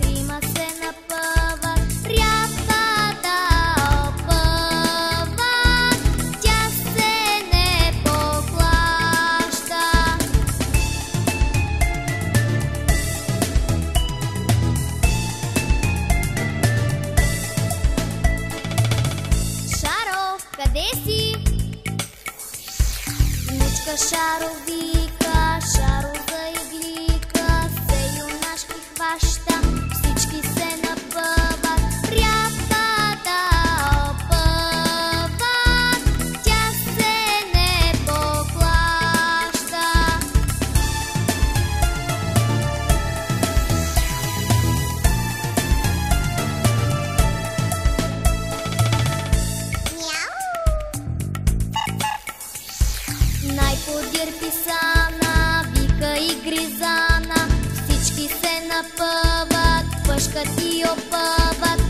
трима се напъват, рябата опъва, тя се не поклаща. Шаро, къде си? Внучка Шаро вика, Шаро заиглика, се юнашки хваща, всички се напъват, рябата опъва, тя се не поклаща. Най-подир писана, вика и гризана, всички се напъват, пъшкат и опъват,